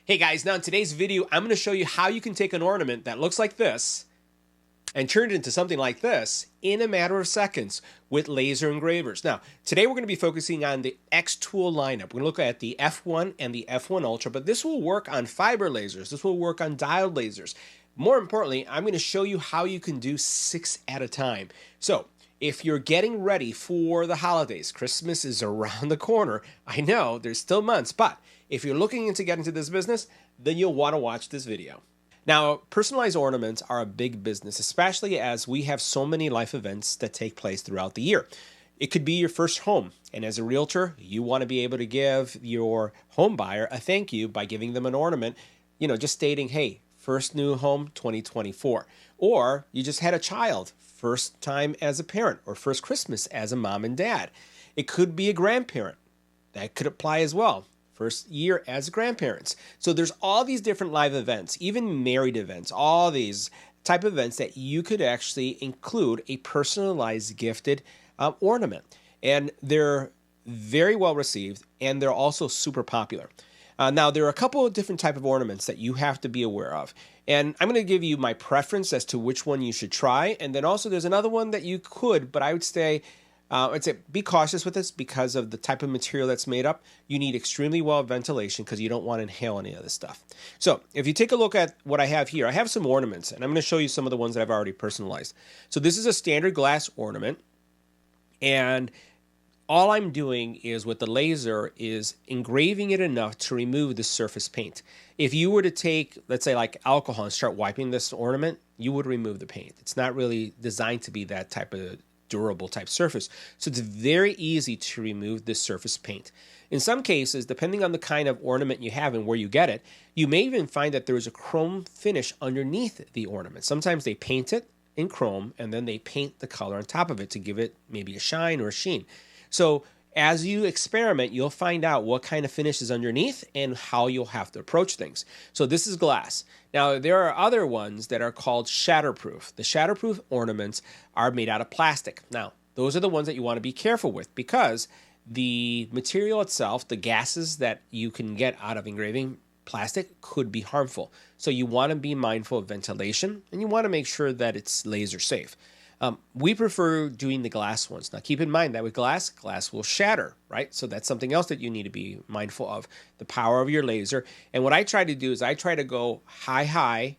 Hey guys, now in today's video, I'm going to show you how you can take an ornament that looks like this and turn it into something like this in a matter of seconds with laser engravers. Now, today we're going to be focusing on the xTool lineup. We're going to look at the F1 and the F1 Ultra, but this will work on fiber lasers. This will work on diode lasers. More importantly, I'm going to show you how you can do 6 at a time. So, if you're getting ready for the holidays, Christmas is around the corner. I know, there's still months, but if you're looking into getting into this business, then you'll want to watch this video. Now, personalized ornaments are a big business, especially as we have so many life events that take place throughout the year. It could be your first home, and as a realtor, you want to be able to give your home buyer a thank you by giving them an ornament, just stating, hey, first new home 2024. Or you just had a child, first time as a parent, or first Christmas as a mom and dad. It could be a grandparent. That could apply as well. First year as grandparents. So there's all these different live events, even married events, all these type of events that you could actually include a personalized gifted ornament. And they're very well received, and they're also super popular. Now, there are a couple of different type of ornaments that you have to be aware of. And I'm going to give you my preference as to which one you should try. And then also there's another one that you could, but I would say be cautious with this because of the type of material that's made up. You need extremely well ventilation because you don't want to inhale any of this stuff. So if you take a look at what I have here, I have some ornaments, and I'm going to show you some of the ones that I've already personalized. So this is a standard glass ornament, and all I'm doing is with the laser is engraving it enough to remove the surface paint. If you were to take, let's say like alcohol and start wiping this ornament, you would remove the paint. It's not really designed to be that type of durable type surface. So it's very easy to remove this surface paint. In some cases, depending on the kind of ornament you have and where you get it, you may even find that there is a chrome finish underneath the ornament. Sometimes they paint it in chrome and then they paint the color on top of it to give it maybe a shine or a sheen. So as you experiment, you'll find out what kind of finish is underneath and how you'll have to approach things. So this is glass. Now, there are other ones that are called shatterproof. The shatterproof ornaments are made out of plastic. Now, those are the ones that you want to be careful with because the material itself, the gases that you can get out of engraving plastic could be harmful. So you want to be mindful of ventilation and you want to make sure that it's laser safe. We prefer doing the glass ones. Now, keep in mind that with glass will shatter, right? So that's something else that you need to be mindful of, the power of your laser. And what I try to do is I try to go high,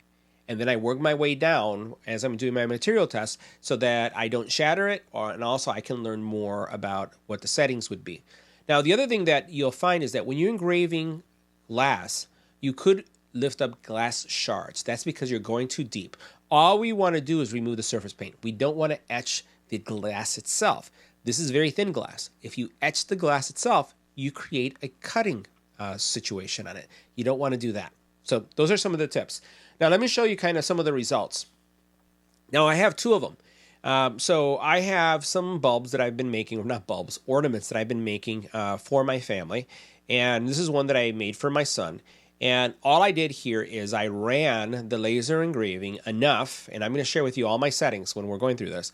and then I work my way down as I'm doing my material test so that I don't shatter it, and also I can learn more about what the settings would be. Now, the other thing that you'll find is that when you're engraving glass, you could lift up glass shards. That's because you're going too deep. All we want to do is remove the surface paint. We don't want to etch the glass itself. This is very thin glass. If you etch the glass itself, you create a cutting situation on it. You don't want to do that. So those are some of the tips. Now let me show you kind of some of the results. Now I have 2 of them. So I have some bulbs that I've been making, or not bulbs, ornaments that I've been making for my family. And this is one that I made for my son. And all I did here is I ran the laser engraving enough, and I'm going to share with you all my settings when we're going through this.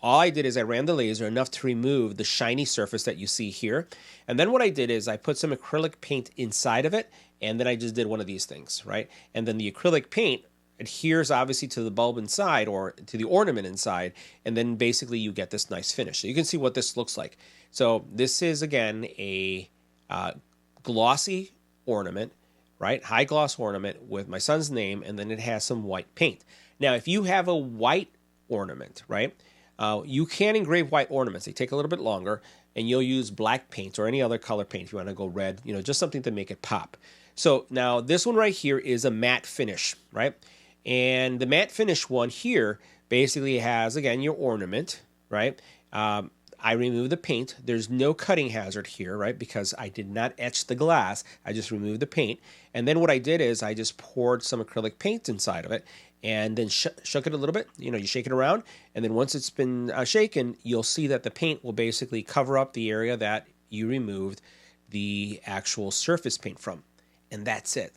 All I did is I ran the laser enough to remove the shiny surface that you see here. And then what I did is I put some acrylic paint inside of it, and then I just did one of these things, right? And then the acrylic paint adheres obviously to the bulb inside or to the ornament inside, and then basically you get this nice finish. So you can see what this looks like. So this is, again, a glossy ornament, right? High gloss ornament with my son's name, and then it has some white paint. Now, if you have a white ornament, right, you can engrave white ornaments. They take a little bit longer, and you'll use black paint or any other color paint if you want to go red, just something to make it pop. So now this one right here is a matte finish, right? And the matte finish one here basically has, again, your ornament, right? I removed the paint. There's no cutting hazard here, right? Because I did not etch the glass. I just removed the paint. And then what I did is I just poured some acrylic paint inside of it and then shook it a little bit. You shake it around. And then once it's been shaken, you'll see that the paint will basically cover up the area that you removed the actual surface paint from. And that's it.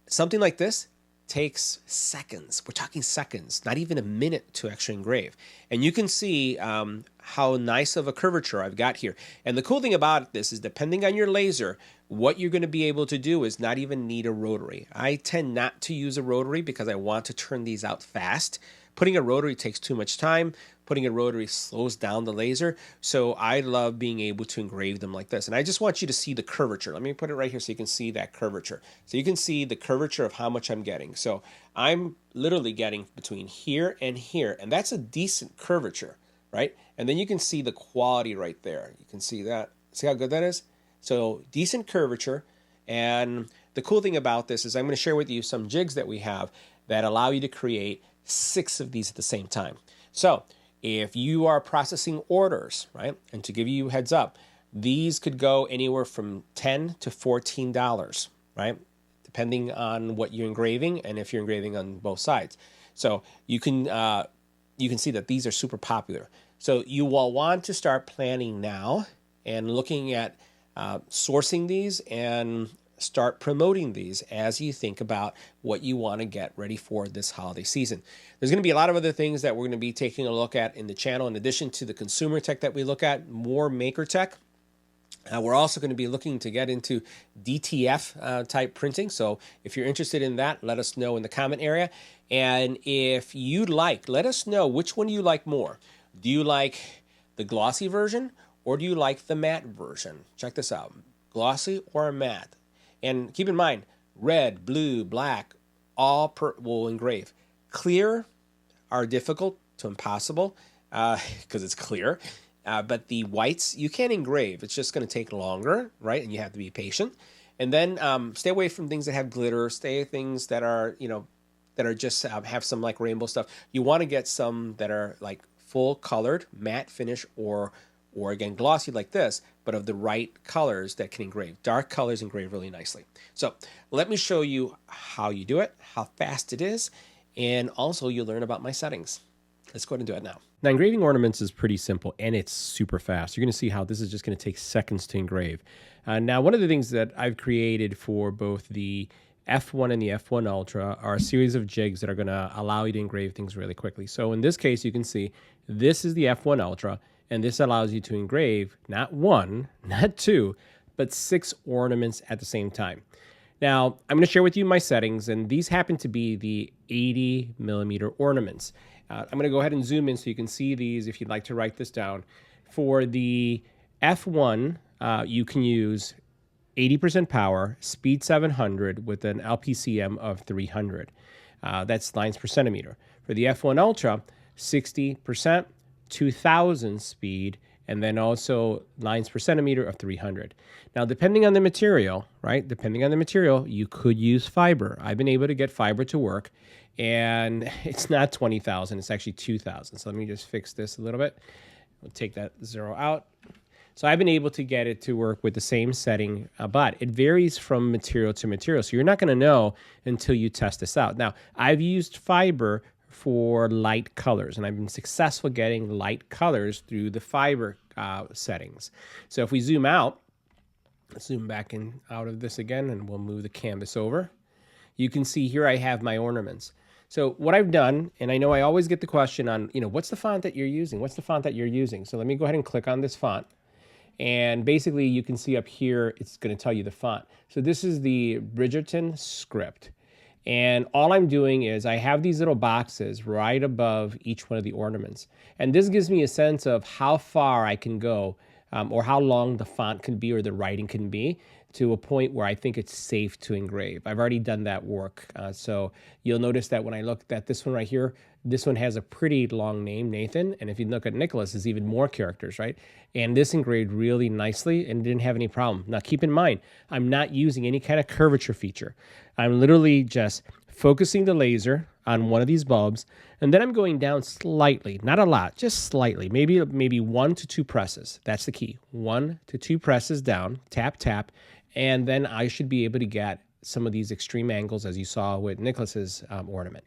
Something like this takes seconds. We're talking seconds, not even a minute to actually engrave. And you can see how nice of a curvature I've got here. And the cool thing about this is depending on your laser, what you're going to be able to do is not even need a rotary. I tend not to use a rotary because I want to turn these out fast. Putting a rotary takes too much time. Putting a rotary slows down the laser. So I love being able to engrave them like this. And I just want you to see the curvature. Let me put it right here so you can see that curvature. So you can see the curvature of how much I'm getting. So I'm literally getting between here, and that's a decent curvature, right? And then you can see the quality right there. You can see that. See how good that is? So decent curvature. And the cool thing about this is I'm going to share with you some jigs that we have that allow you to create 6 of these at the same time. So if you are processing orders, right, and to give you a heads up, these could go anywhere from $10 to $14, right, depending on what you're engraving and if you're engraving on both sides. So you can see that these are super popular. So you will want to start planning now and looking at sourcing these and start promoting these as you think about what you want to get ready for this holiday season. There's going to be a lot of other things that we're going to be taking a look at in the channel, in addition to the consumer tech that we look at, more maker tech. We're also going to be looking to get into DTF type printing. So if you're interested in that, let us know in the comment area. And if you'd like, let us know which one do you like more. Do you like the glossy version or do you like the matte version? Check this out, glossy or matte. And keep in mind, red, blue, black, all will engrave. Clear are difficult to impossible because it's clear. But the whites, you can engrave. It's just going to take longer, right? And you have to be patient. And then stay away from things that have glitter. Stay things that are, that are just have some like rainbow stuff. You want to get some that are like full colored, matte finish, or again, glossy like this, but of the right colors that can engrave. Dark colors engrave really nicely. So let me show you how you do it, how fast it is, and also you'll learn about my settings. Let's go ahead and do it now. Now, engraving ornaments is pretty simple, and it's super fast. You're going to see how this is just going to take seconds to engrave. Now, one of the things that I've created for both the F1 and the F1 Ultra are a series of jigs that are going to allow you to engrave things really quickly. So in this case, you can see this is the F1 Ultra, and this allows you to engrave not 1, not 2, but 6 ornaments at the same time. Now, I'm going to share with you my settings, and these happen to be the 80 millimeter ornaments. I'm going to go ahead and zoom in so you can see these if you'd like to write this down. For the F1, you can use 80% power, speed 700 with an LPCM of 300. That's lines per centimeter. For the F1 Ultra, 60%, 2000 speed, and then also lines per centimeter of 300. Now, depending on the material, right? Depending on the material, you could use fiber. I've been able to get fiber to work, and it's not 20,000, it's actually 2,000. So let me just fix this a little bit. We'll take that 0 out. So I've been able to get it to work with the same setting, but it varies from material to material. So you're not going to know until you test this out. Now, I've used fiber for light colors, and I've been successful getting light colors through the fiber settings. So if we zoom out, let's zoom back in out of this again, and we'll move the canvas over. You can see here I have my ornaments. So what I've done, and I know I always get the question on, what's the font that you're using? What's the font that you're using? So let me go ahead and click on this font. And basically you can see up here, it's going to tell you the font. So this is the Bridgerton script. And all I'm doing is I have these little boxes right above each one of the ornaments. And this gives me a sense of how far I can go or how long the font can be or the writing can be to a point where I think it's safe to engrave. I've already done that work. So you'll notice that when I look at this one right here, this one has a pretty long name, Nathan. And if you look at Nicholas, it's even more characters, right? And this engraved really nicely and didn't have any problem. Now, keep in mind, I'm not using any kind of curvature feature. I'm literally just focusing the laser on one of these bulbs, and then I'm going down slightly, not a lot, just slightly, maybe 1 to 2 presses. That's the key. 1 to 2 presses down, tap, tap, and then I should be able to get some of these extreme angles as you saw with Nicholas's ornament.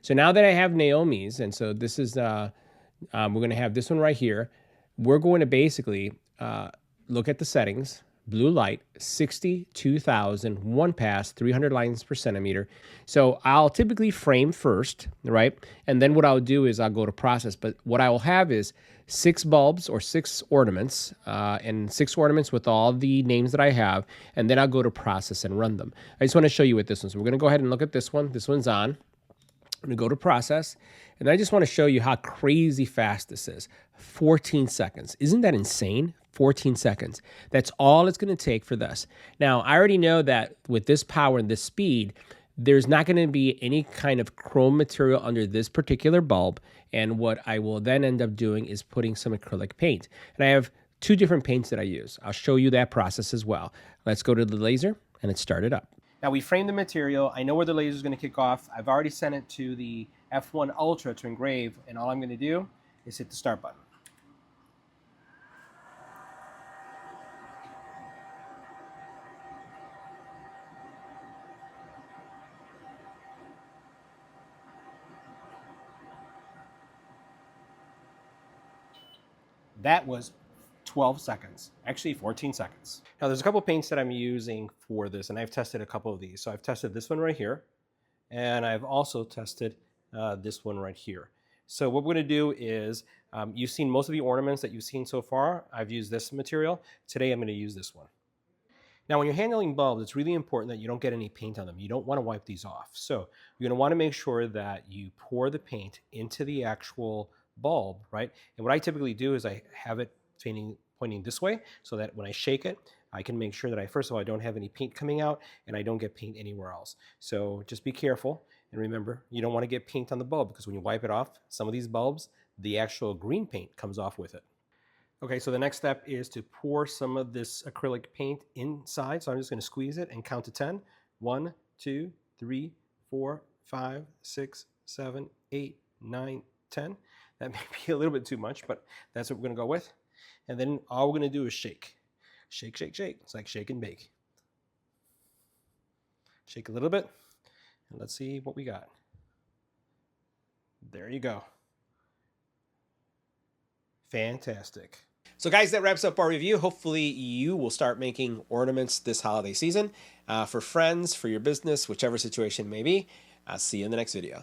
So now that I have Naomi's, and so this is, we're going to have this one right here, we're going to basically look at the settings, blue light, 62,000, one pass, 300 lines per centimeter. So I'll typically frame first, right? And then what I'll do is I'll go to process. But what I will have is 6 bulbs or 6 ornaments, and 6 ornaments with all the names that I have. And then I'll go to process and run them. I just want to show you what this one. So we're going to go ahead and look at this one. This one's on. I'm going to go to process, and I just want to show you how crazy fast this is. 14 seconds. Isn't that insane? 14 seconds. That's all it's going to take for this. Now, I already know that with this power and this speed, there's not going to be any kind of chrome material under this particular bulb, and what I will then end up doing is putting some acrylic paint. And I have 2 different paints that I use. I'll show you that process as well. Let's go to the laser, and let's start it up. Now we framed the material. I know where the laser is going to kick off. I've already sent it to the F1 Ultra to engrave, and all I'm going to do is hit the start button. That was 12 seconds, actually 14 seconds. Now there's a couple paints that I'm using for this, and I've tested a couple of these. So I've tested this one right here, and I've also tested this one right here. So what we're going to do is, you've seen most of the ornaments that you've seen so far. I've used this material. Today I'm going to use this one. Now when you're handling bulbs, it's really important that you don't get any paint on them. You don't want to wipe these off. So you're going to want to make sure that you pour the paint into the actual bulb, right? And what I typically do is I have it pointing this way, so that when I shake it, I can make sure that first of all, I don't have any paint coming out, and I don't get paint anywhere else. So just be careful, and remember, you don't want to get paint on the bulb, because when you wipe it off, some of these bulbs, the actual green paint comes off with it. Okay, so the next step is to pour some of this acrylic paint inside. So I'm just going to squeeze it and count to 10. 1, 2, 3, 4, 5, 6, 7, 8, 9, 10. That may be a little bit too much, but that's what we're going to go with. And then all we're going to do is shake. Shake, shake, shake. It's like shake and bake. Shake a little bit, and let's see what we got. There you go. Fantastic. So guys, that wraps up our review. Hopefully you will start making ornaments this holiday season for friends, for your business, whichever situation it may be. I'll see you in the next video.